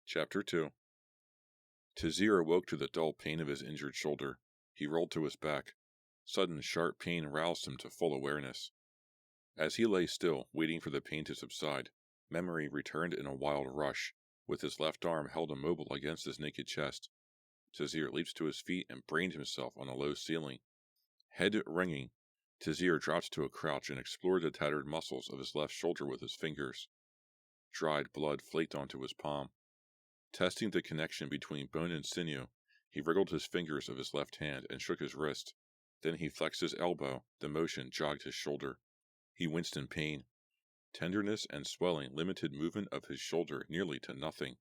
Chapter 2. Tazir awoke to the dull pain of his injured shoulder. He rolled to his back. Sudden sharp pain roused him to full awareness. As he lay still, waiting for the pain to subside, memory returned in a wild rush, with his left arm held immobile against his naked chest. Tazir leaped to his feet and brained himself on the low ceiling. Head ringing, Tazir dropped to a crouch and explored the tattered muscles of his left shoulder with his fingers. Dried blood flaked onto his palm. Testing the connection between bone and sinew, he wriggled his fingers of his left hand and shook his wrist. Then he flexed his elbow. The motion jogged his shoulder. He winced in pain. Tenderness and swelling limited movement of his shoulder nearly to nothing.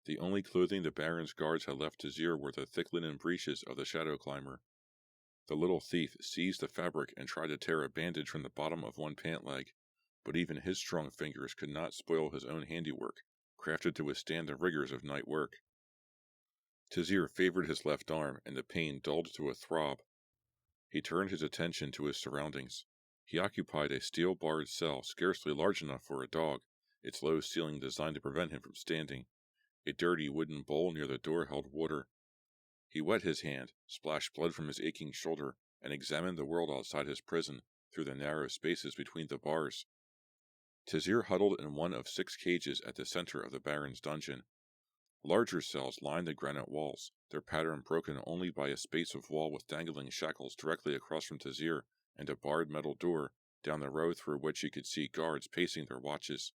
The only clothing the Baron's guards had left Tazir were the thick linen breeches of the shadow climber. The little thief seized the fabric and tried to tear a bandage from the bottom of one pant leg, but even his strong fingers could not spoil his own handiwork, crafted to withstand the rigors of night work. Tazir favored his left arm, and the pain dulled to a throb. He turned his attention to his surroundings. He occupied a steel-barred cell scarcely large enough for a dog, its low ceiling designed to prevent him from standing. A dirty wooden bowl near the door held water. He wet his hand, splashed blood from his aching shoulder, and examined the world outside his prison through the narrow spaces between the bars. Tazir huddled in one of 6 cages at the center of the Baron's dungeon. Larger cells lined the granite walls, their pattern broken only by a space of wall with dangling shackles directly across from Tazir and a barred metal door down the row through which he could see guards pacing their watches.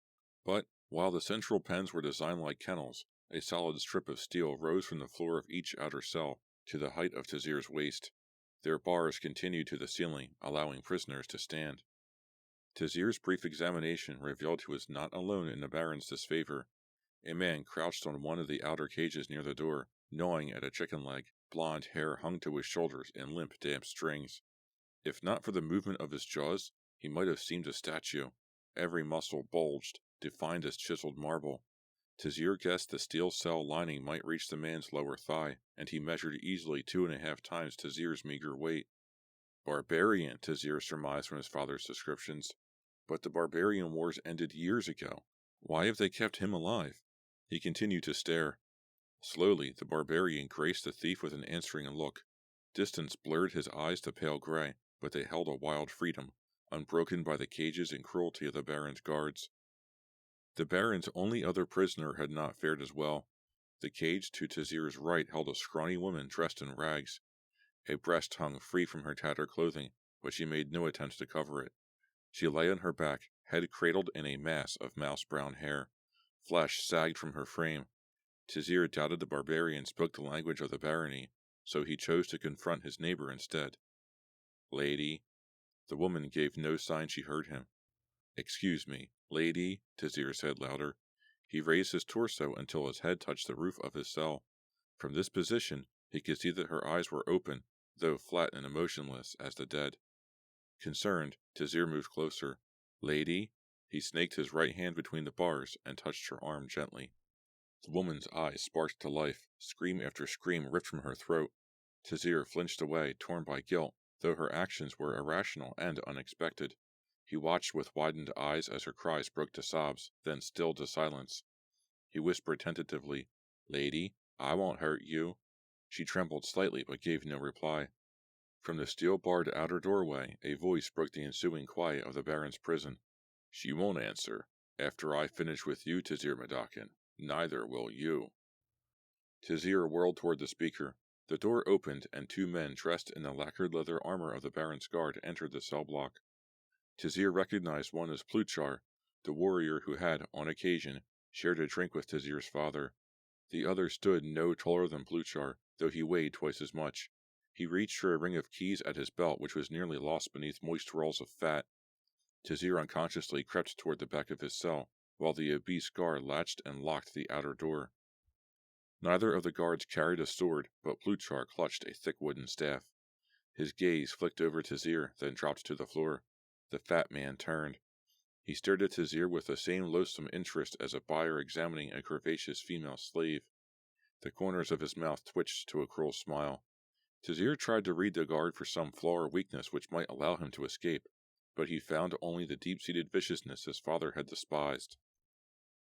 But, while the central pens were designed like kennels, a solid strip of steel rose from the floor of each outer cell to the height of Tazir's waist. Their bars continued to the ceiling, allowing prisoners to stand. Tazir's brief examination revealed he was not alone in the Baron's disfavor. A man crouched on one of the outer cages near the door, gnawing at a chicken leg. Blonde hair hung to his shoulders in limp, damp strings. If not for the movement of his jaws, he might have seemed a statue. Every muscle bulged, defined as chiseled marble. Tazir guessed the steel cell lining might reach the man's lower thigh, and he measured easily 2.5 times Tazir's meager weight. Barbarian, Tazir surmised from his father's descriptions. But the barbarian wars ended years ago. Why have they kept him alive? He continued to stare. Slowly, the barbarian graced the thief with an answering look. Distance blurred his eyes to pale gray, but they held a wild freedom, unbroken by the cages and cruelty of the Baron's guards. The Baron's only other prisoner had not fared as well. The cage to Tazir's right held a scrawny woman dressed in rags. A breast hung free from her tattered clothing, but she made no attempt to cover it. She lay on her back, head cradled in a mass of mouse-brown hair. Flesh sagged from her frame. Tazir doubted the barbarian spoke the language of the barony, so he chose to confront his neighbor instead. "Lady." The woman gave no sign she heard him. "Excuse me, lady," Tazir said louder. He raised his torso until his head touched the roof of his cell. From this position, he could see that her eyes were open, though flat and emotionless as the dead. Concerned, Tazir moved closer. "Lady?" He snaked his right hand between the bars and touched her arm gently. The woman's eyes sparked to life. Scream after scream ripped from her throat. Tazir flinched away, torn by guilt, though her actions were irrational and unexpected. He watched with widened eyes as her cries broke to sobs, then stilled to silence. He whispered tentatively, "Lady, I won't hurt you." She trembled slightly but gave no reply. From the steel-barred outer doorway, a voice broke the ensuing quiet of the Baron's prison. "She won't answer. After I finish with you, Tazir Madakin, neither will you." Tazir whirled toward the speaker. The door opened, and 2 men dressed in the lacquered leather armor of the Baron's guard entered the cell block. Tazir recognized one as Pluchar, the warrior who had, on occasion, shared a drink with Tazir's father. The other stood no taller than Pluchar, though he weighed twice as much. He reached for a ring of keys at his belt, which was nearly lost beneath moist rolls of fat. Tazir unconsciously crept toward the back of his cell, while the obese guard latched and locked the outer door. Neither of the guards carried a sword, but Pluchar clutched a thick wooden staff. His gaze flicked over Tazir, then dropped to the floor. The fat man turned. He stared at Tazir with the same loathsome interest as a buyer examining a curvaceous female slave. The corners of his mouth twitched to a cruel smile. Tazir tried to read the guard for some flaw or weakness which might allow him to escape, but he found only the deep-seated viciousness his father had despised.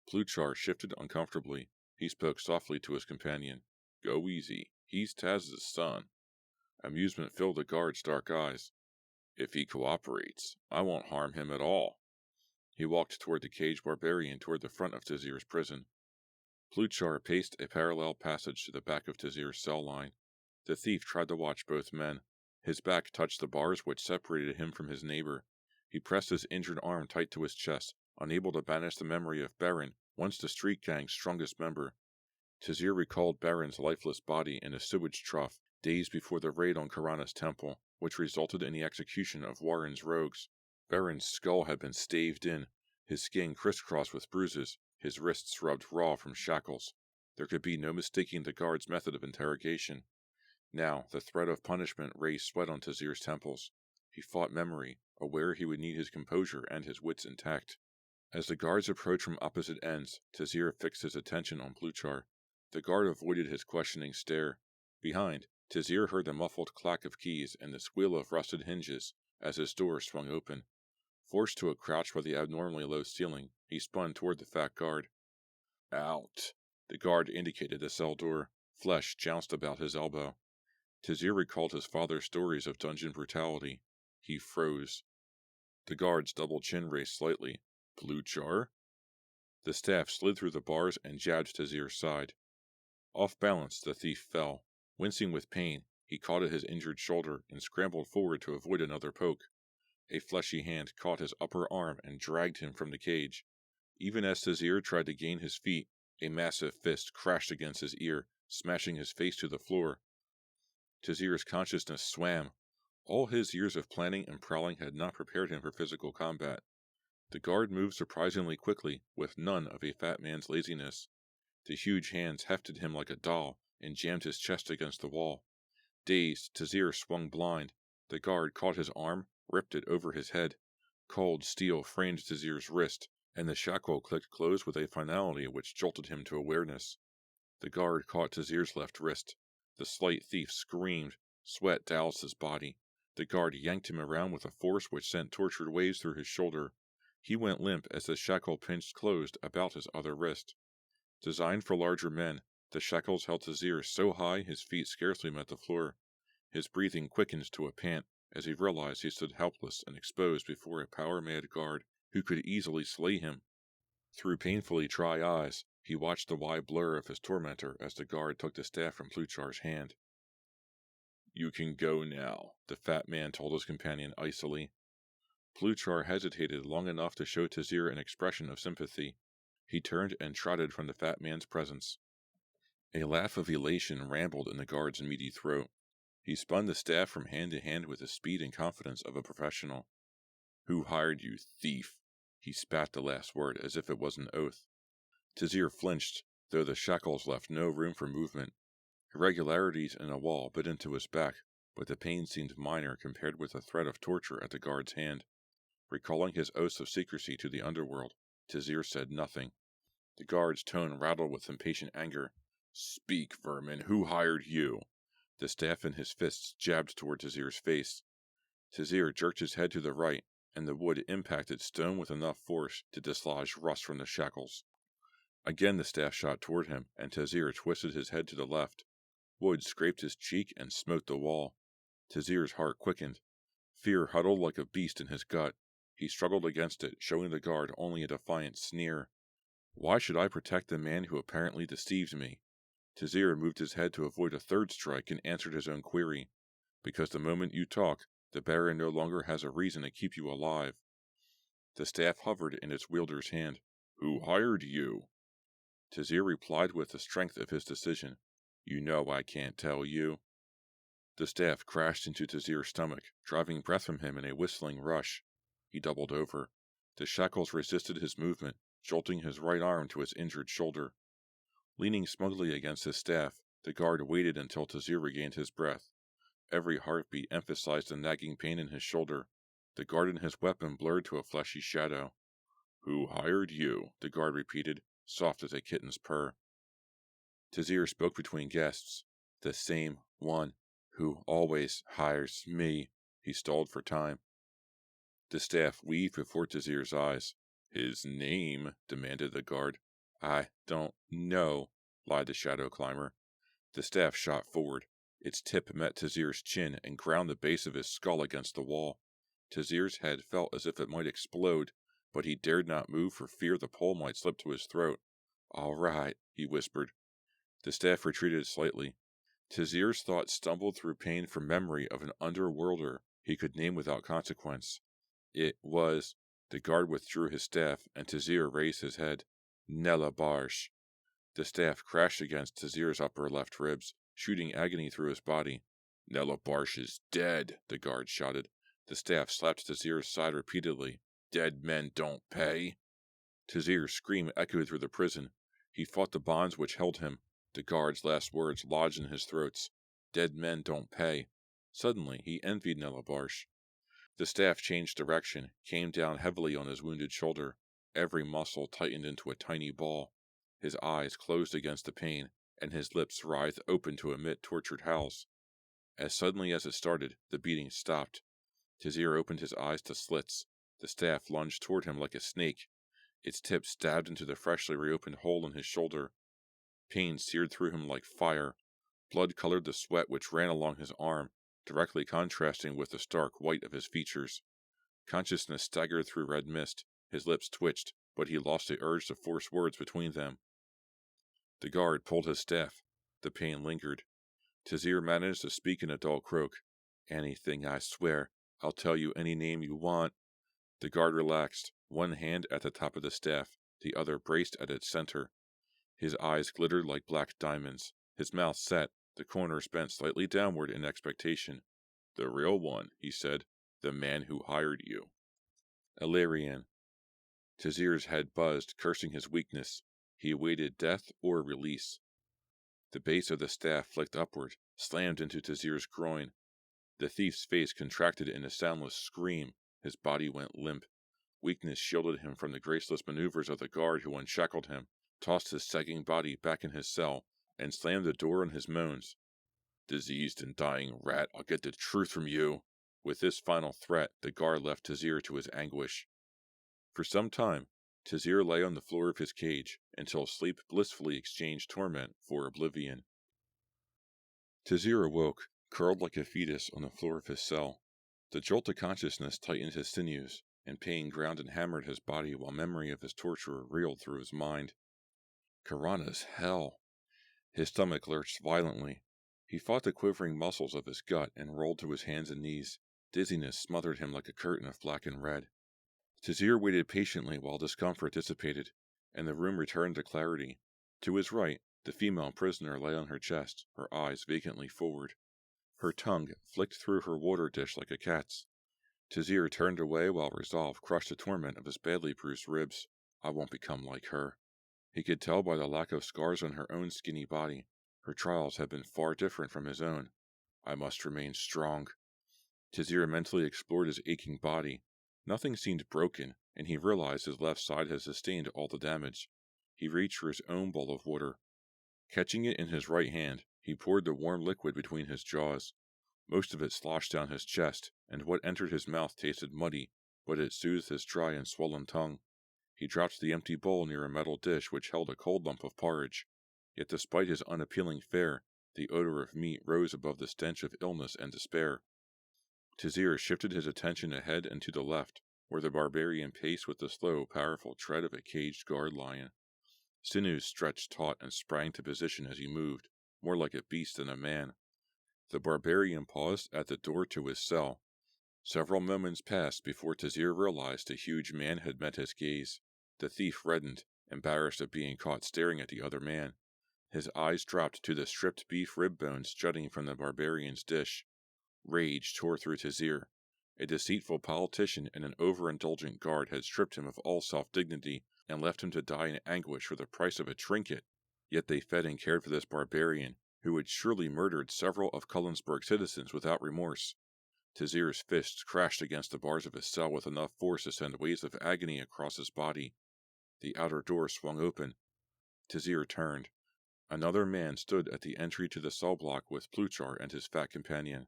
Pluchar shifted uncomfortably. He spoke softly to his companion. "Go easy. He's Taz's son." Amusement filled the guard's dark eyes. "If he cooperates, I won't harm him at all." He walked toward the caged barbarian toward the front of Tazir's prison. Pluchar paced a parallel passage to the back of Tazir's cell line. The thief tried to watch both men. His back touched the bars which separated him from his neighbor. He pressed his injured arm tight to his chest, unable to banish the memory of Baron, once the street gang's strongest member. Tazir recalled Baron's lifeless body in a sewage trough days before the raid on Karana's temple, which resulted in the execution of Warren's rogues. Baron's skull had been staved in, his skin crisscrossed with bruises, his wrists rubbed raw from shackles. There could be no mistaking the guard's method of interrogation. Now, the threat of punishment raised sweat on Tazir's temples. He fought memory, aware he would need his composure and his wits intact. As the guards approached from opposite ends, Tazir fixed his attention on Pluchar. The guard avoided his questioning stare. Behind, Tazir heard the muffled clack of keys and the squeal of rusted hinges as his door swung open. Forced to a crouch by the abnormally low ceiling, he spun toward the fat guard. "Out!" The guard indicated the cell door. Flesh jounced about his elbow. Tazir recalled his father's stories of dungeon brutality. He froze. The guard's double chin raised slightly. "Pluchar?" The staff slid through the bars and jabbed Tazir's side. Off balance, the thief fell. Wincing with pain, he caught at his injured shoulder and scrambled forward to avoid another poke. A fleshy hand caught his upper arm and dragged him from the cage. Even as Tazir tried to gain his feet, a massive fist crashed against his ear, smashing his face to the floor. Tazir's consciousness swam. All his years of planning and prowling had not prepared him for physical combat. The guard moved surprisingly quickly, with none of a fat man's laziness. The huge hands hefted him like a doll and jammed his chest against the wall. Dazed, Tazir swung blind. The guard caught his arm, ripped it over his head. Cold steel framed Tazir's wrist, and the shackle clicked closed with a finality which jolted him to awareness. The guard caught Tazir's left wrist. The slight thief screamed. Sweat doused his body. The guard yanked him around with a force which sent tortured waves through his shoulder. He went limp as the shackle pinched closed about his other wrist. Designed for larger men, the shackles held Tazir so high his feet scarcely met the floor. His breathing quickened to a pant as he realized he stood helpless and exposed before a power-mad guard who could easily slay him. Through painfully dry eyes, he watched the wide blur of his tormentor as the guard took the staff from Pluchar's hand. "You can go now," the fat man told his companion icily. Pluchar hesitated long enough to show Tazir an expression of sympathy. He turned and trotted from the fat man's presence. A laugh of elation rambled in the guard's meaty throat. He spun the staff from hand to hand with the speed and confidence of a professional. "Who hired you, thief?" He spat the last word as if it was an oath. Tazir flinched, though the shackles left no room for movement. Irregularities in a wall bit into his back, but the pain seemed minor compared with the threat of torture at the guard's hand. Recalling his oaths of secrecy to the underworld, Tazir said nothing. The guard's tone rattled with impatient anger. "Speak, vermin, who hired you?" The staff in his fists jabbed toward Tazir's face. Tazir jerked his head to the right, and the wood impacted stone with enough force to dislodge rust from the shackles. Again the staff shot toward him, and Tazir twisted his head to the left. Wood scraped his cheek and smote the wall. Tazir's heart quickened. Fear huddled like a beast in his gut. He struggled against it, showing the guard only a defiant sneer. "Why should I protect the man who apparently deceived me?" Tazir moved his head to avoid a third strike and answered his own query. "Because the moment you talk, the Baron no longer has a reason to keep you alive." The staff hovered in its wielder's hand. "Who hired you?" Tazir replied with the strength of his decision. "You know I can't tell you." The staff crashed into Tazir's stomach, driving breath from him in a whistling rush. He doubled over. The shackles resisted his movement, jolting his right arm to his injured shoulder. Leaning smugly against his staff, the guard waited until Tazir regained his breath. Every heartbeat emphasized the nagging pain in his shoulder. The guard and his weapon blurred to a fleshy shadow. "Who hired you?" the guard repeated, soft as a kitten's purr. Tazir spoke between gasps. "The same one who always hires me." He stalled for time. The staff weaved before Tazir's eyes. "His name?" demanded the guard. "I don't know," lied the shadow climber. The staff shot forward. Its tip met Tazir's chin and ground the base of his skull against the wall. Tazir's head felt as if it might explode, but he dared not move for fear the pole might slip to his throat. "All right," he whispered. The staff retreated slightly. Tazir's thoughts stumbled through pain for memory of an underworlder he could name without consequence. It was... The guard withdrew his staff, and Tazir raised his head. "Nella Barsh." The staff crashed against Tazir's upper left ribs, shooting agony through his body. "Nella Barsh is dead," the guard shouted. The staff slapped Tazir's side repeatedly. "Dead men don't pay." Tazir's scream echoed through the prison. He fought the bonds which held him. The guard's last words lodged in his throats. Dead men don't pay. Suddenly, he envied Nella Barsh. The staff changed direction, came down heavily on his wounded shoulder. Every muscle tightened into a tiny ball. His eyes closed against the pain, and his lips writhed open to emit tortured howls. As suddenly as it started, the beating stopped. Tazir opened his eyes to slits. The staff lunged toward him like a snake. Its tip stabbed into the freshly reopened hole in his shoulder. Pain seared through him like fire. Blood colored the sweat which ran along his arm, directly contrasting with the stark white of his features. Consciousness staggered through red mist. His lips twitched, but he lost the urge to force words between them. The guard pulled his staff. The pain lingered. Tazir managed to speak in a dull croak. "Anything, I swear. I'll tell you any name you want." The guard relaxed, one hand at the top of the staff, the other braced at its center. His eyes glittered like black diamonds. His mouth set, the corners bent slightly downward in expectation. "The real one," he said. "The man who hired you." Illyrian. Tazir's head buzzed, cursing his weakness. He awaited death or release. The base of the staff flicked upward, slammed into Tazir's groin. The thief's face contracted in a soundless scream. His body went limp. Weakness shielded him from the graceless maneuvers of the guard who unshackled him, tossed his sagging body back in his cell, and slammed the door on his moans. "Diseased and dying rat, I'll get the truth from you." With this final threat, the guard left Tazir to his anguish. For some time, Tazir lay on the floor of his cage, until sleep blissfully exchanged torment for oblivion. Tazir awoke, curled like a fetus on the floor of his cell. The jolt of consciousness tightened his sinews, and pain ground and hammered his body while memory of his torturer reeled through his mind. Karana's hell! His stomach lurched violently. He fought the quivering muscles of his gut and rolled to his hands and knees. Dizziness smothered him like a curtain of black and red. Tazir waited patiently while discomfort dissipated, and the room returned to clarity. To his right, the female prisoner lay on her chest, her eyes vacantly forward. Her tongue flicked through her water dish like a cat's. Tazir turned away while resolve crushed the torment of his badly bruised ribs. I won't become like her. He could tell by the lack of scars on her own skinny body. Her trials had been far different from his own. I must remain strong. Tazir mentally explored his aching body. Nothing seemed broken, and he realized his left side had sustained all the damage. He reached for his own bowl of water. Catching it in his right hand, he poured the warm liquid between his jaws. Most of it sloshed down his chest, and what entered his mouth tasted muddy, but it soothed his dry and swollen tongue. He dropped the empty bowl near a metal dish which held a cold lump of porridge. Yet despite his unappealing fare, the odor of meat rose above the stench of illness and despair. Tazir shifted his attention ahead and to the left, where the barbarian paced with the slow, powerful tread of a caged guard lion. Sinews stretched taut and sprang to position as he moved, more like a beast than a man. The barbarian paused at the door to his cell. Several moments passed before Tazir realized the huge man had met his gaze. The thief reddened, embarrassed at being caught staring at the other man. His eyes dropped to the stripped beef rib bones jutting from the barbarian's dish. Rage tore through Tazir. A deceitful politician and an overindulgent guard had stripped him of all self-dignity and left him to die in anguish for the price of a trinket. Yet they fed and cared for this barbarian, who had surely murdered several of Cullensburg's citizens without remorse. Tazir's fists crashed against the bars of his cell with enough force to send waves of agony across his body. The outer door swung open. Tazir turned. Another man stood at the entry to the cell block with Pluchar and his fat companion.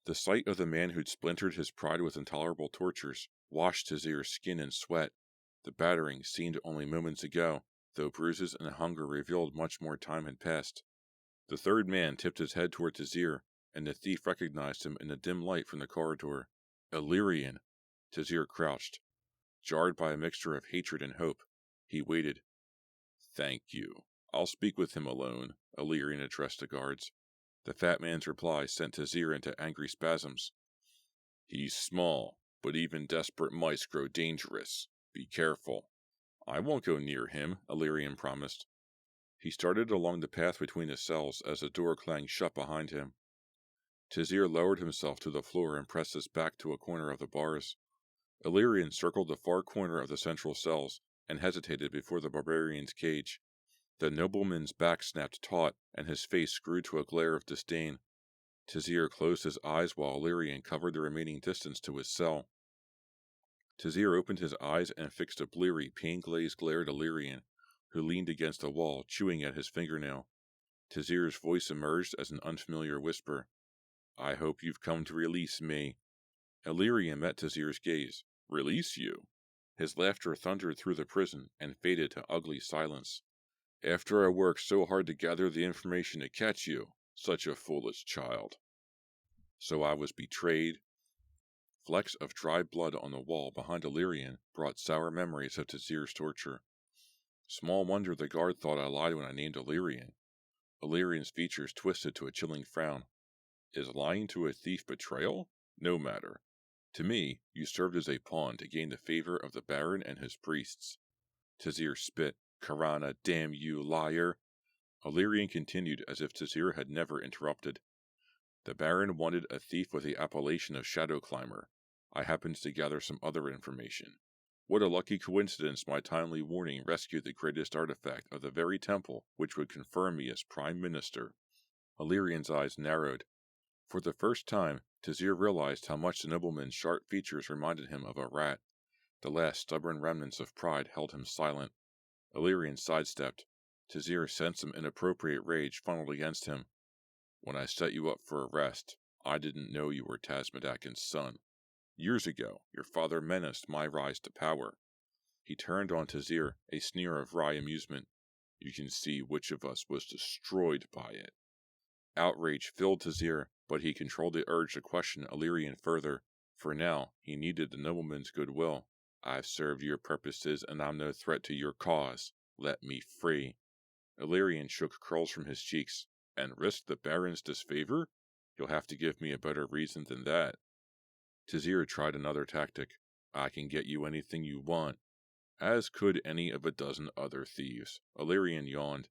The sight of the man who'd splintered his pride with intolerable tortures, washed Tazir's skin in sweat. The battering seemed only moments ago, though bruises and hunger revealed much more time had passed. The third man tipped his head toward Tazir, and the thief recognized him in the dim light from the corridor. Illyrian! Tazir crouched, jarred by a mixture of hatred and hope. He waited. Thank you. I'll speak with him alone, Illyrian addressed the guards. The fat man's reply sent Tazir into angry spasms. He's small, but even desperate mice grow dangerous. Be careful. I won't go near him, Illyrian promised. He started along the path between the cells as the door clanged shut behind him. Tazir lowered himself to the floor and pressed his back to a corner of the bars. Illyrian circled the far corner of the central cells and hesitated before the barbarian's cage. The nobleman's back snapped taut, and his face grew to a glare of disdain. Tazir closed his eyes while Illyrian covered the remaining distance to his cell. Tazir opened his eyes and fixed a bleary, pain-glazed glare at Illyrian, who leaned against the wall, chewing at his fingernail. Tazir's voice emerged as an unfamiliar whisper. I hope you've come to release me. Illyrian met Tazir's gaze. Release you? His laughter thundered through the prison and faded to ugly silence. After I worked so hard to gather the information to catch you, such a foolish child. So I was betrayed. Flecks of dried blood on the wall behind Illyrian brought sour memories of Tazir's torture. Small wonder the guard thought I lied when I named Illyrian. Illyrian's features twisted to a chilling frown. Is lying to a thief betrayal? No matter. To me, you served as a pawn to gain the favor of the Baron and his priests. Tazir spit. Karana, damn you, liar! Illyrian continued as if Tazir had never interrupted. The Baron wanted a thief with the appellation of Shadow Climber. I happened to gather some other information. What a lucky coincidence my timely warning rescued the greatest artifact of the very temple which would confirm me as Prime Minister. Illyrian's eyes narrowed. For the first time, Tazir realized how much the nobleman's sharp features reminded him of a rat. The last stubborn remnants of pride held him silent. Illyrian sidestepped. Tazir sensed some inappropriate rage funneled against him. When I set you up for arrest, I didn't know you were Tasmadakin's son. Years ago, your father menaced my rise to power. He turned on Tazir, a sneer of wry amusement. You can see which of us was destroyed by it. Outrage filled Tazir, but he controlled the urge to question Illyrian further. For now, he needed the nobleman's goodwill. I've served your purposes, and I'm no threat to your cause. Let me free. Illyrian shook curls from his cheeks. And risk the Baron's disfavor? You'll have to give me a better reason than that. Tazir tried another tactic. I can get you anything you want. As could any of a dozen other thieves. Illyrian yawned.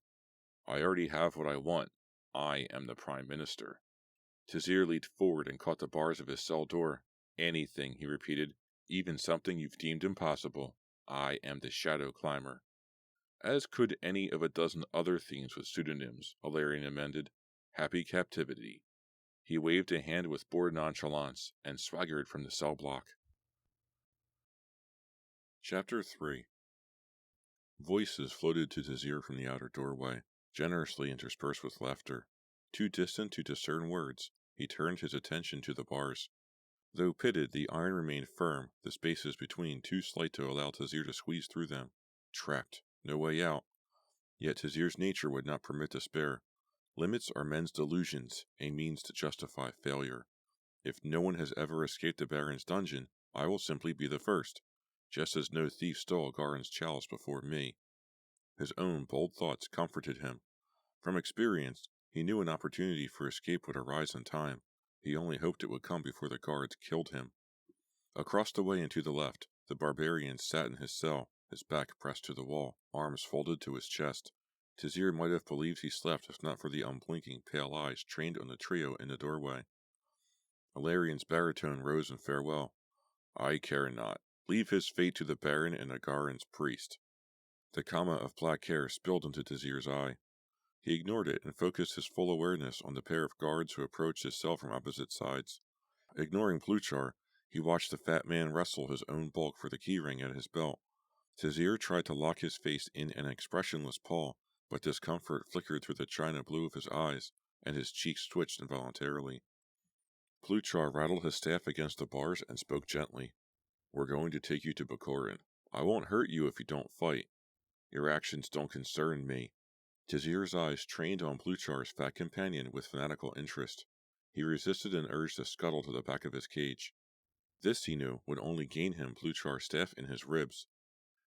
I already have what I want. I am the Prime Minister. Tazir leaned forward and caught the bars of his cell door. Anything, he repeated. Even something you've deemed impossible. I am the Shadow Climber. As could any of a dozen other thieves with pseudonyms, Illyrian amended. Happy captivity. He waved a hand with bored nonchalance and swaggered from the cell block. Chapter 3. Voices floated to Tazir from the outer doorway, generously interspersed with laughter. Too distant to discern words, he turned his attention to the bars. Though pitted, the iron remained firm, the spaces between too slight to allow Tazir to squeeze through them. Trapped. No way out. Yet Tazir's nature would not permit despair. Limits are men's delusions, a means to justify failure. If no one has ever escaped the Baron's dungeon, I will simply be the first, just as no thief stole Garin's chalice before me. His own bold thoughts comforted him. From experience, he knew an opportunity for escape would arise in time. He only hoped it would come before the guards killed him. Across the way and to the left, the barbarian sat in his cell, his back pressed to the wall, arms folded to his chest. Tazir might have believed he slept if not for the unblinking pale eyes trained on the trio in the doorway. Illyrian's baritone rose in farewell. I care not. Leave his fate to the Baron and Agarin's priest. The comma of black hair spilled into Tazir's eye. He ignored it and focused his full awareness on the pair of guards who approached his cell from opposite sides. Ignoring Pluchar, he watched the fat man wrestle his own bulk for the keyring at his belt. Tazir tried to lock his face in an expressionless paw, but discomfort flickered through the china blue of his eyes, and his cheeks twitched involuntarily. Pluchar rattled his staff against the bars and spoke gently. We're going to take you to Bakorin. I won't hurt you if you don't fight. Your actions don't concern me. Tazir's eyes trained on Pluchar's fat companion with fanatical interest. He resisted an urge to scuttle to the back of his cage. This, he knew, would only gain him Pluchar's staff in his ribs.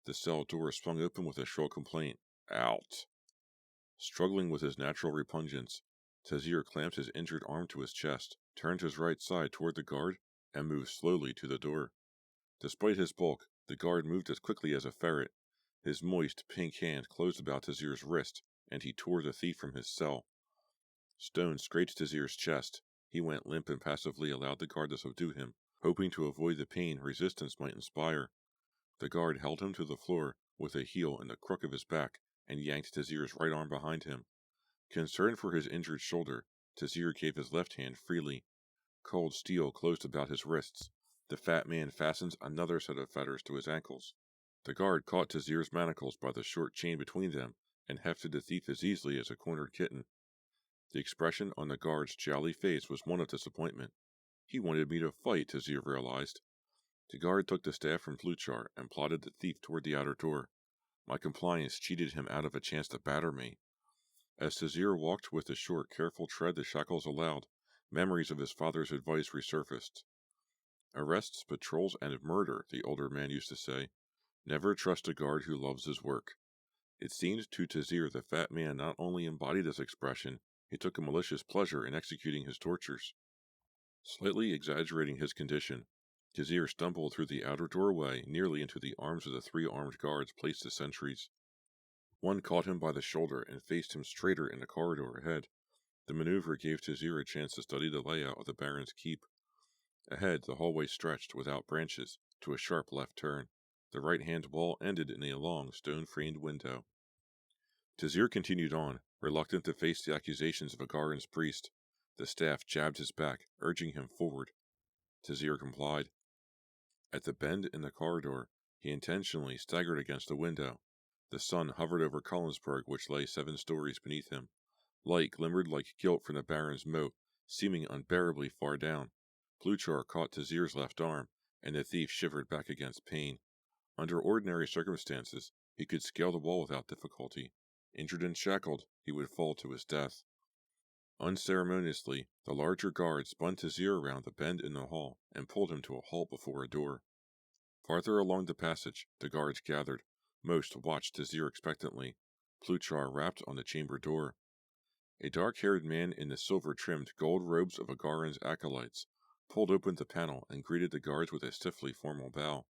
The cell door swung open with a shrill complaint. Out! Struggling with his natural repugnance, Tazir clamped his injured arm to his chest, turned his right side toward the guard, and moved slowly to the door. Despite his bulk, the guard moved as quickly as a ferret. His moist, pink hand closed about Tazir's wrist, and he tore the thief from his cell. Stone scraped Tazir's chest. He went limp and passively allowed the guard to subdue him, hoping to avoid the pain resistance might inspire. The guard held him to the floor with a heel in the crook of his back and yanked Tazir's right arm behind him. Concerned for his injured shoulder, Tazir gave his left hand freely. Cold steel closed about his wrists. The fat man fastened another set of fetters to his ankles. The guard caught Tazir's manacles by the short chain between them and hefted the thief as easily as a cornered kitten. The expression on the guard's jolly face was one of disappointment. He wanted me to fight, Tazir realized. The guard took the staff from Pluchar and plodded the thief toward the outer door. My compliance cheated him out of a chance to batter me. As Tazir walked with the short, careful tread the shackles allowed, memories of his father's advice resurfaced. Arrests, patrols, and murder, the older man used to say. Never trust a guard who loves his work. It seemed to Tazir the fat man not only embodied this expression, he took a malicious pleasure in executing his tortures. Slightly exaggerating his condition, Tazir stumbled through the outer doorway nearly into the arms of the 3 armed guards placed as sentries. One caught him by the shoulder and faced him straighter in the corridor ahead. The maneuver gave Tazir a chance to study the layout of the Baron's keep. Ahead, the hallway stretched, without branches, to a sharp left turn. The right-hand wall ended in a long, stone-framed window. Tazir continued on, reluctant to face the accusations of Agaran's priest. The staff jabbed his back, urging him forward. Tazir complied. At the bend in the corridor, he intentionally staggered against a window. The sun hovered over Collinsburg, which lay 7 stories beneath him. Light glimmered like gilt from the Baron's moat, seeming unbearably far down. Pluchar caught Tazir's left arm, and the thief shivered back against pain. Under ordinary circumstances, he could scale the wall without difficulty. Injured and shackled, he would fall to his death. Unceremoniously, the larger guard spun Tazir around the bend in the hall and pulled him to a halt before a door. Farther along the passage, the guards gathered. Most watched Tazir expectantly. Pluchar rapped on the chamber door. A dark-haired man in the silver-trimmed gold robes of Agaran's acolytes pulled open the panel and greeted the guards with a stiffly formal bow.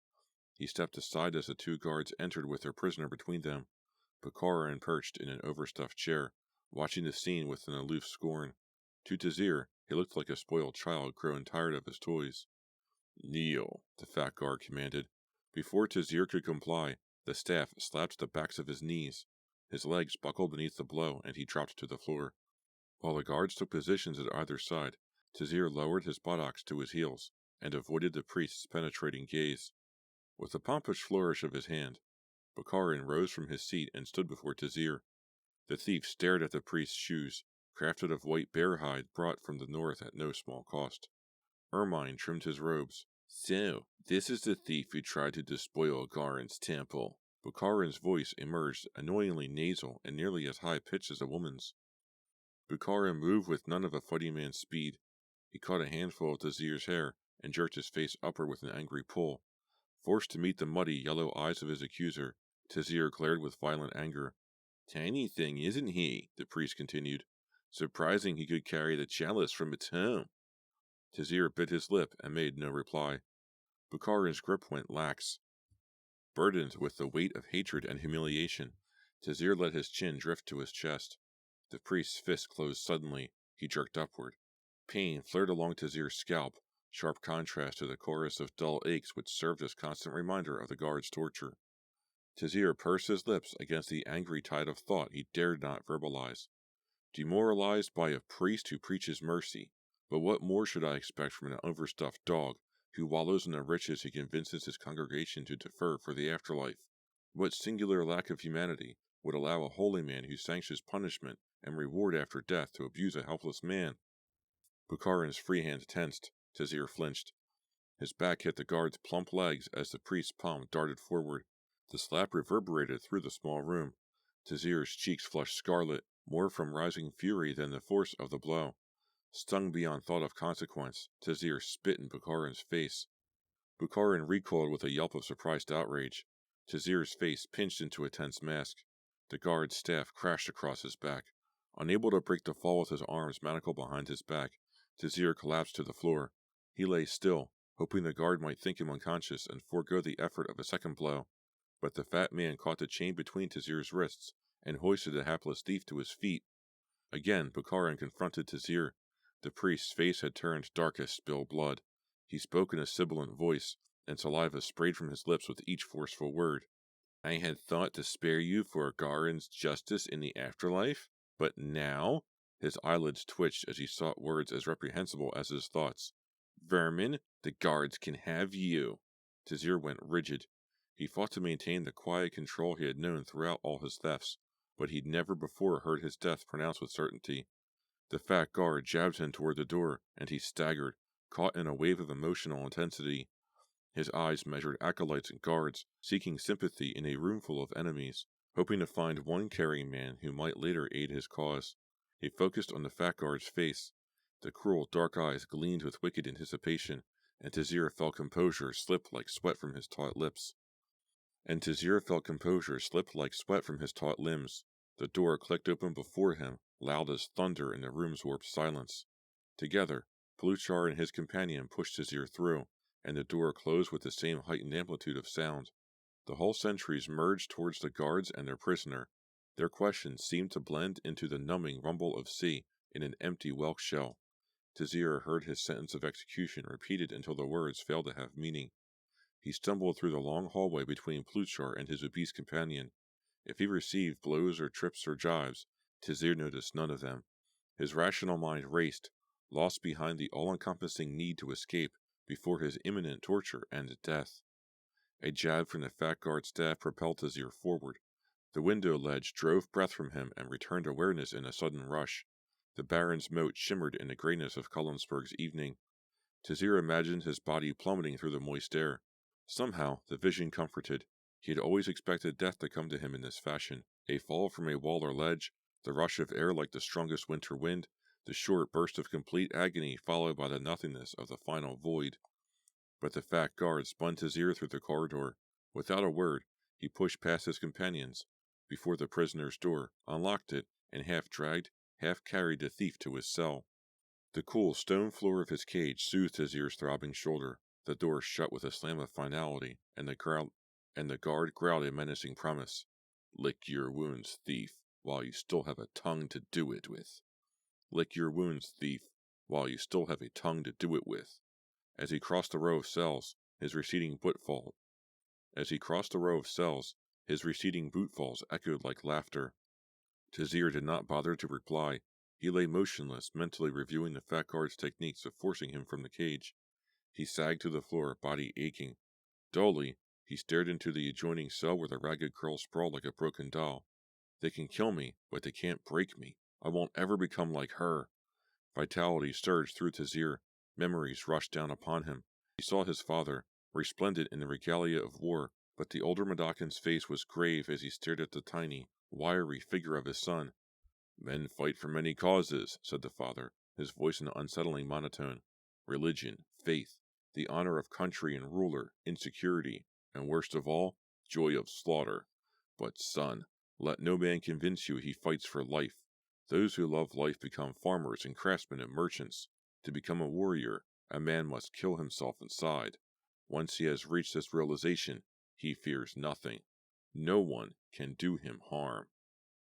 He stepped aside as the 2 guards entered with their prisoner between them. Bakarin perched in an overstuffed chair, watching the scene with an aloof scorn. To Tazir, he looked like a spoiled child grown tired of his toys. Kneel, the fat guard commanded. Before Tazir could comply, the staff slapped the backs of his knees. His legs buckled beneath the blow, and he dropped to the floor. While the guards took positions at either side, Tazir lowered his buttocks to his heels, and avoided the priest's penetrating gaze. With a pompous flourish of his hand, Bakarin rose from his seat and stood before Tazir. The thief stared at the priest's shoes, crafted of white bear hide brought from the north at no small cost. Ermine trimmed his robes. So, this is the thief who tried to despoil Agaran's temple. Bakarin's voice emerged, annoyingly nasal and nearly as high-pitched as a woman's. Bakarin moved with none of a fighting man's speed. He caught a handful of Tazir's hair and jerked his face upward with an angry pull. Forced to meet the muddy, yellow eyes of his accuser, Tazir glared with violent anger. Tiny thing, isn't he? The priest continued. Surprising he could carry the chalice from its home. Tazir bit his lip and made no reply. Bakarin's grip went lax. Burdened with the weight of hatred and humiliation, Tazir let his chin drift to his chest. The priest's fist closed suddenly. He jerked upward. Pain flared along Tazir's scalp, sharp contrast to the chorus of dull aches which served as constant reminder of the guard's torture. Tazir pursed his lips against the angry tide of thought he dared not verbalize. Demoralized by a priest who preaches mercy, but what more should I expect from an overstuffed dog who wallows in the riches he convinces his congregation to defer for the afterlife? What singular lack of humanity would allow a holy man who sanctions punishment and reward after death to abuse a helpless man? Bakarin's free hand tensed. Tazir flinched. His back hit the guard's plump legs as the priest's palm darted forward. The slap reverberated through the small room. Tazir's cheeks flushed scarlet, more from rising fury than the force of the blow. Stung beyond thought of consequence, Tazir spit in Bukharin's face. Bukharin recoiled with a yelp of surprised outrage. Tazir's face pinched into a tense mask. The guard's staff crashed across his back. Unable to break the fall with his arms manacled behind his back, Tazir collapsed to the floor. He lay still, hoping the guard might think him unconscious and forego the effort of a second blow. But the fat man caught the chain between Tazir's wrists and hoisted the hapless thief to his feet. Again, Bukharin confronted Tazir. The priest's face had turned dark as spilled blood. He spoke in a sibilant voice, and saliva sprayed from his lips with each forceful word. I had thought to spare you for Garin's justice in the afterlife, but now? His eyelids twitched as he sought words as reprehensible as his thoughts. Vermin, the guards can have you. Tazir went rigid. He fought to maintain the quiet control he had known throughout all his thefts, but he'd never before heard his death pronounced with certainty. The fat guard jabbed him toward the door, and he staggered, caught in a wave of emotional intensity. His eyes measured acolytes and guards, seeking sympathy in a roomful of enemies, hoping to find one caring man who might later aid his cause. He focused on the fat guard's face. The cruel dark eyes gleamed with wicked anticipation, and Tazir felt composure slip like sweat from his taut lips. The door clicked open before him, loud as thunder in the room's warped silence. Together, Pluchar and his companion pushed Tazir through, and the door closed with the same heightened amplitude of sound. The whole sentries merged towards the guards and their prisoner. Their questions seemed to blend into the numbing rumble of sea in an empty whelk shell. Tazir heard his sentence of execution repeated until the words failed to have meaning. He stumbled through the long hallway between Pluchar and his obese companion. If he received blows or trips or jibes, Tazir noticed none of them. His rational mind raced, lost behind the all-encompassing need to escape before his imminent torture and death. A jab from the fat guard's staff propelled Tazir forward. The window ledge drove breath from him and returned awareness in a sudden rush. The Baron's moat shimmered in the grayness of Cullensburg's evening. Tazir imagined his body plummeting through the moist air. Somehow, the vision comforted. He had always expected death to come to him in this fashion. A fall from a wall or ledge, the rush of air like the strongest winter wind, the short burst of complete agony followed by the nothingness of the final void. But the fat guard spun Tazir through the corridor. Without a word, he pushed past his companions, before the prisoner's door, unlocked it, and half dragged, half carried the thief to his cell. The cool stone floor of his cage soothed Tazir's throbbing shoulder. The door shut with a slam of finality, and the guard growled a menacing promise. Lick your wounds, thief, while you still have a tongue to do it with. Lick your wounds, thief, while you still have a tongue to do it with. As he crossed the row of cells, his receding boot falls echoed like laughter. Tazir did not bother to reply. He lay motionless, mentally reviewing the fat guard's techniques of forcing him from the cage. He sagged to the floor, body aching. Dully, he stared into the adjoining cell where the ragged girl sprawled like a broken doll. They can kill me, but they can't break me. I won't ever become like her. Vitality surged through Tazir. Memories rushed down upon him. He saw his father, resplendent in the regalia of war, but the older Madakin's face was grave as he stared at the tiny, wiry figure of his son. Men fight for many causes, said the father, his voice in an unsettling monotone. Religion, faith, the honor of country and ruler, insecurity, and worst of all, joy of slaughter. But son, let no man convince you he fights for life. Those who love life become farmers and craftsmen and merchants. To become a warrior, a man must kill himself inside. Once he has reached this realization, he fears nothing. No one can do him harm.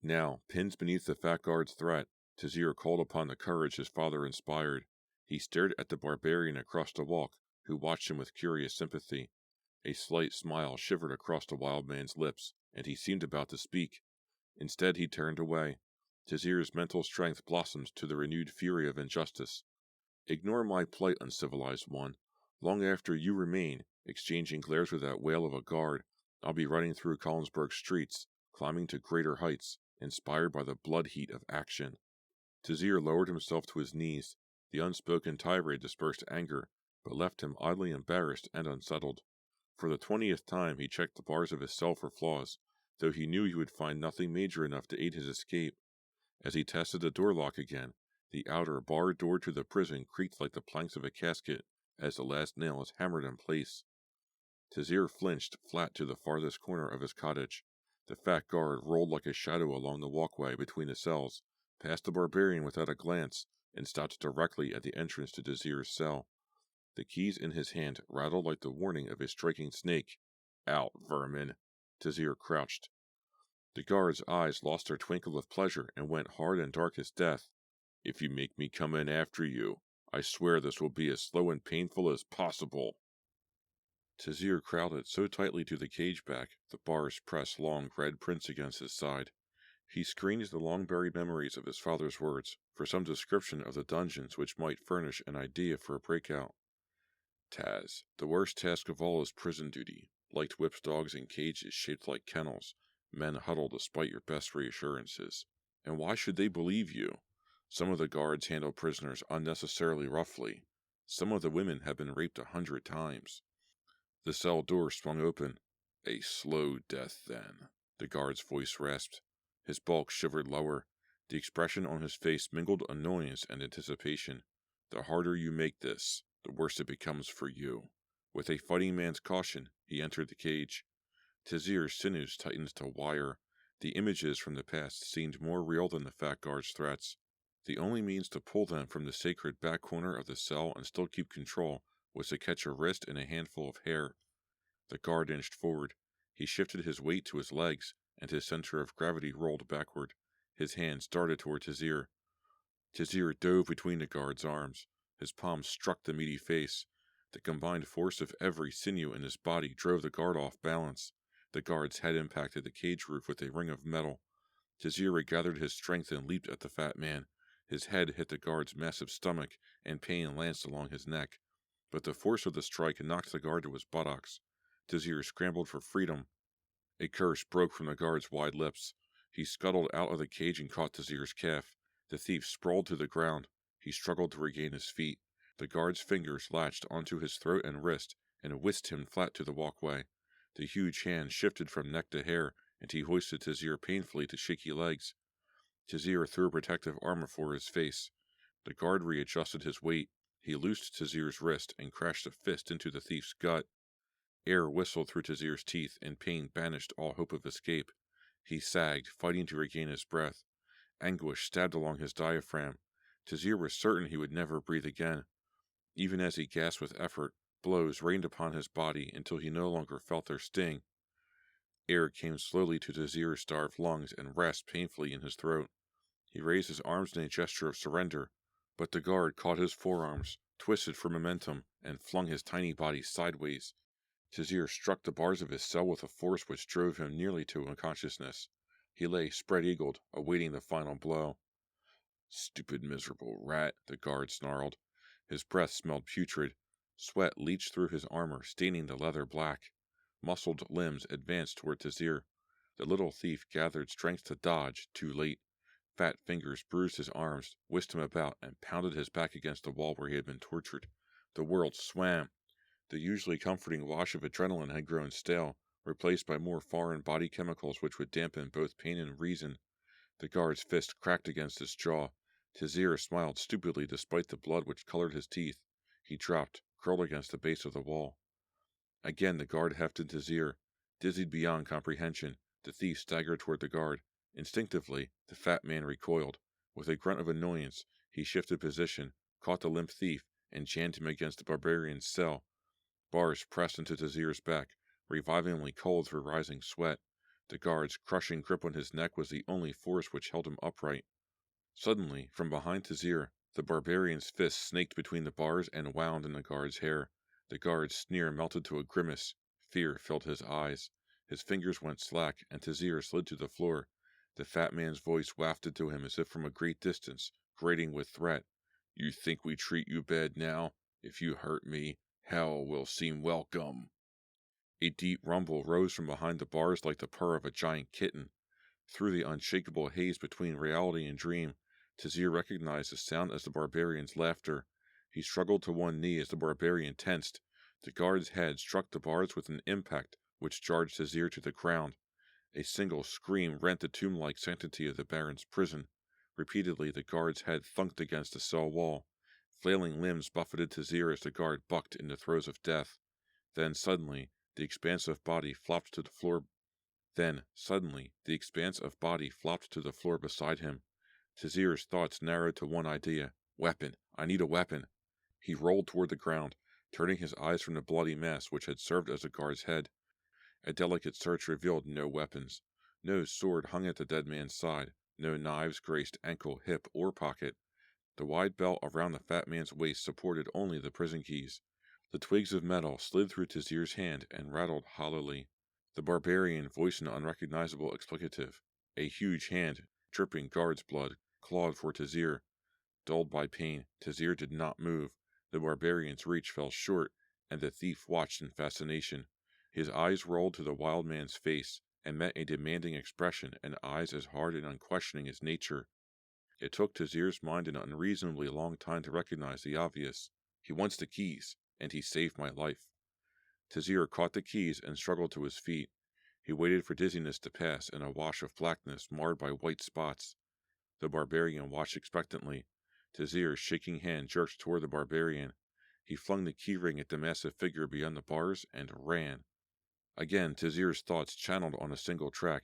Now, pinned beneath the fat guard's threat, Tazir called upon the courage his father inspired. He stared at the barbarian across the walk, who watched him with curious sympathy. A slight smile shivered across the wild man's lips, and he seemed about to speak. Instead, he turned away. Tazir's mental strength blossomed to the renewed fury of injustice. Ignore my plight, uncivilized one. Long after you remain, exchanging glares with that whale of a guard, I'll be running through Cullensburg streets, climbing to greater heights, inspired by the blood heat of action. Tazir lowered himself to his knees. The unspoken tirade dispersed anger, but left him oddly embarrassed and unsettled. For the 20th time he checked the bars of his cell for flaws, though he knew he would find nothing major enough to aid his escape. As he tested the door lock again, the outer barred door to the prison creaked like the planks of a casket as the last nail was hammered in place. Tazir flinched flat to the farthest corner of his cottage. The fat guard rolled like a shadow along the walkway between the cells, past the barbarian without a glance, and stopped directly at the entrance to Tazir's cell. The keys in his hand rattled like the warning of a striking snake. "Out, vermin!" Tazir crouched. The guard's eyes lost their twinkle of pleasure and went hard and dark as death. "If you make me come in after you, I swear this will be as slow and painful as possible." Tazir crowded so tightly to the cage back, the bars pressed long red prints against his side. He screened the long-buried memories of his father's words for some description of the dungeons which might furnish an idea for a breakout. "Taz, the worst task of all is prison duty. Light whipped dogs in cages shaped like kennels. Men huddle despite your best reassurances. And why should they believe you? Some of the guards handle prisoners unnecessarily roughly. Some of the women have been raped 100 times. The cell door swung open. "A slow death, then," the guard's voice rasped. His bulk shivered lower. The expression on his face mingled annoyance and anticipation. "The harder you make this, the worse it becomes for you." With a fighting man's caution, he entered the cage. Tazir's sinews tightened to wire. The images from the past seemed more real than the fat guard's threats. The only means to pull them from the sacred back corner of the cell and still keep control was to catch a wrist and a handful of hair. The guard inched forward. He shifted his weight to his legs, and his center of gravity rolled backward. His hands darted toward Tazir. Tazir dove between the guard's arms. His palms struck the meaty face. The combined force of every sinew in his body drove the guard off balance. The guard's head impacted the cage roof with a ring of metal. Tazir regathered his strength and leaped at the fat man. His head hit the guard's massive stomach, and pain lanced along his neck. But the force of the strike knocked the guard to his buttocks. Tazir scrambled for freedom. A curse broke from the guard's wide lips. He scuttled out of the cage and caught Tazir's calf. The thief sprawled to the ground. He struggled to regain his feet. The guard's fingers latched onto his throat and wrist and whisked him flat to the walkway. The huge hand shifted from neck to hair, and he hoisted Tazir painfully to shaky legs. Tazir threw a protective arm before his face. The guard readjusted his weight. He loosed Tazir's wrist and crashed a fist into the thief's gut. Air whistled through Tazir's teeth, and pain banished all hope of escape. He sagged, fighting to regain his breath. Anguish stabbed along his diaphragm. Tazir was certain he would never breathe again. Even as he gasped with effort, blows rained upon his body until he no longer felt their sting. Air came slowly to Tazir's starved lungs and rasped painfully in his throat. He raised his arms in a gesture of surrender, but the guard caught his forearms, twisted for momentum, and flung his tiny body sideways. Tazir struck the bars of his cell with a force which drove him nearly to unconsciousness. He lay spread-eagled, awaiting the final blow. "Stupid, miserable rat," the guard snarled. His breath smelled putrid. Sweat leached through his armor, staining the leather black. Muscled limbs advanced toward Tazir. The little thief gathered strength to dodge, too late. Fat fingers bruised his arms, whisked him about, and pounded his back against the wall where he had been tortured. The world swam. The usually comforting wash of adrenaline had grown stale, replaced by more foreign body chemicals which would dampen both pain and reason. The guard's fist cracked against his jaw. Tazir smiled stupidly despite the blood which colored his teeth. He dropped, curled against the base of the wall. Again the guard hefted Tazir. Dizzied beyond comprehension, the thief staggered toward the guard. Instinctively, the fat man recoiled. With a grunt of annoyance, he shifted position, caught the limp thief, and jammed him against the barbarian's cell. Bars pressed into Tazir's back, revivingly cold through rising sweat. The guard's crushing grip on his neck was the only force which held him upright. Suddenly, from behind Tazir, the barbarian's fist snaked between the bars and wound in the guard's hair. The guard's sneer melted to a grimace. Fear filled his eyes. His fingers went slack, and Tazir slid to the floor. The fat man's voice wafted to him as if from a great distance, grating with threat. "You think we treat you bad now? If you hurt me, hell will seem welcome." A deep rumble rose from behind the bars like the purr of a giant kitten. Through the unshakable haze between reality and dream, Tazir recognized the sound as the barbarian's laughter. He struggled to one knee as the barbarian tensed. The guard's head struck the bars with an impact which jarred Tazir to the ground. A single scream rent the tomb-like sanctity of the Baron's prison. Repeatedly the guard's head thunked against the cell wall. Flailing limbs buffeted Tazir as the guard bucked in the throes of death. Then suddenly, the expansive body flopped to the floor beside him. Tazir's thoughts narrowed to one idea. Weapon. I need a weapon. He rolled toward the ground, turning his eyes from the bloody mess which had served as a guard's head. A delicate search revealed no weapons. No sword hung at the dead man's side. No knives graced ankle, hip, or pocket. The wide belt around the fat man's waist supported only the prison keys. The twigs of metal slid through Tazir's hand and rattled hollowly. The barbarian voiced an unrecognizable explicative. A huge hand, dripping guard's blood, clawed for Tazir. Dulled by pain, Tazir did not move. The barbarian's reach fell short, and the thief watched in fascination. His eyes rolled to the wild man's face, and met a demanding expression and eyes as hard and unquestioning as nature. It took Tazir's mind an unreasonably long time to recognize the obvious. He wants the keys, and he saved my life. Tazir caught the keys and struggled to his feet. He waited for dizziness to pass in a wash of blackness marred by white spots. The barbarian watched expectantly. Tazir's shaking hand jerked toward the barbarian. He flung the keyring at the massive figure beyond the bars and ran. Again, Tazir's thoughts channeled on a single track.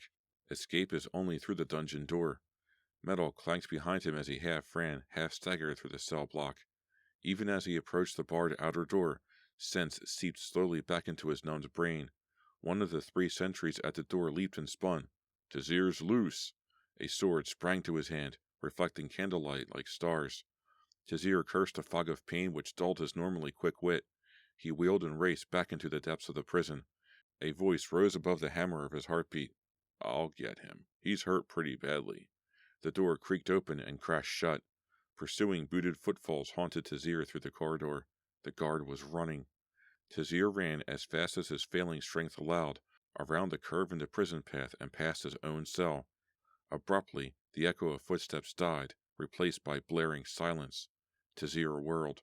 Escape is only through the dungeon door. Metal clanked behind him as he half ran, half staggered through the cell block. Even as he approached the barred outer door, sense seeped slowly back into his numbed brain. One of the 3 sentries at the door leaped and spun. Tazir's loose! A sword sprang to his hand, reflecting candlelight like stars. Tazir cursed a fog of pain which dulled his normally quick wit. He wheeled and raced back into the depths of the prison. A voice rose above the hammer of his heartbeat. I'll get him. He's hurt pretty badly. The door creaked open and crashed shut. Pursuing booted footfalls haunted Tazir through the corridor. The guard was running. Tazir ran as fast as his failing strength allowed, around the curve in the prison path and past his own cell. Abruptly, the echo of footsteps died, replaced by blaring silence. Tazir whirled.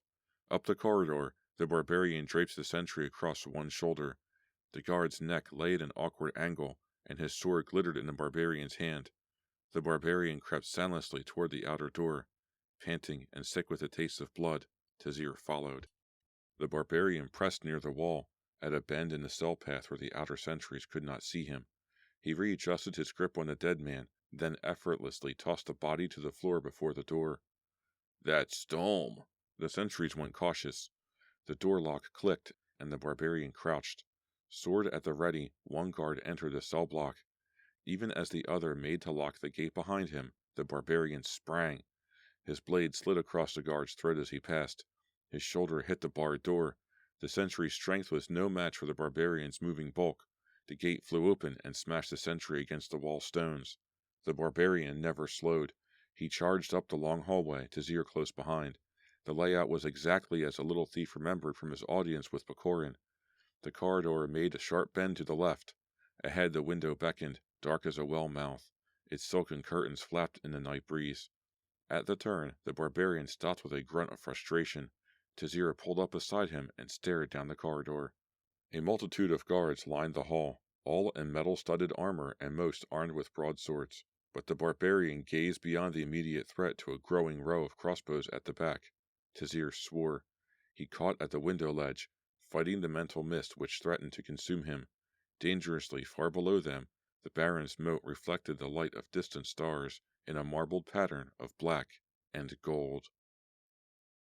Up the corridor, the barbarian draped the sentry across one shoulder. The guard's neck lay at an awkward angle, and his sword glittered in the barbarian's hand. The barbarian crept soundlessly toward the outer door. Panting and sick with the taste of blood, Tazir followed. The barbarian pressed near the wall, at a bend in the cell path where the outer sentries could not see him. He readjusted his grip on the dead man, then effortlessly tossed the body to the floor before the door. That's Storm. The sentries went cautious. The door lock clicked, and the barbarian crouched. Sword at the ready, one guard entered the cell block. Even as the other made to lock the gate behind him, the barbarian sprang. His blade slid across the guard's throat as he passed. His shoulder hit the barred door. The sentry's strength was no match for the barbarian's moving bulk. The gate flew open and smashed the sentry against the wall stones. The barbarian never slowed. He charged up the long hallway, Tazir close behind. The layout was exactly as the little thief remembered from his audience with Patron. The corridor made a sharp bend to the left. Ahead the window beckoned, dark as a well mouth. Its silken curtains flapped in the night breeze. At the turn, the barbarian stopped with a grunt of frustration. Tazir pulled up beside him and stared down the corridor. A multitude of guards lined the hall, all in metal-studded armor and most armed with broadswords. But the barbarian gazed beyond the immediate threat to a growing row of crossbows at the back. Tazir swore. He caught at the window ledge, fighting the mental mist which threatened to consume him. Dangerously far below them, the Baron's moat reflected the light of distant stars in a marbled pattern of black and gold.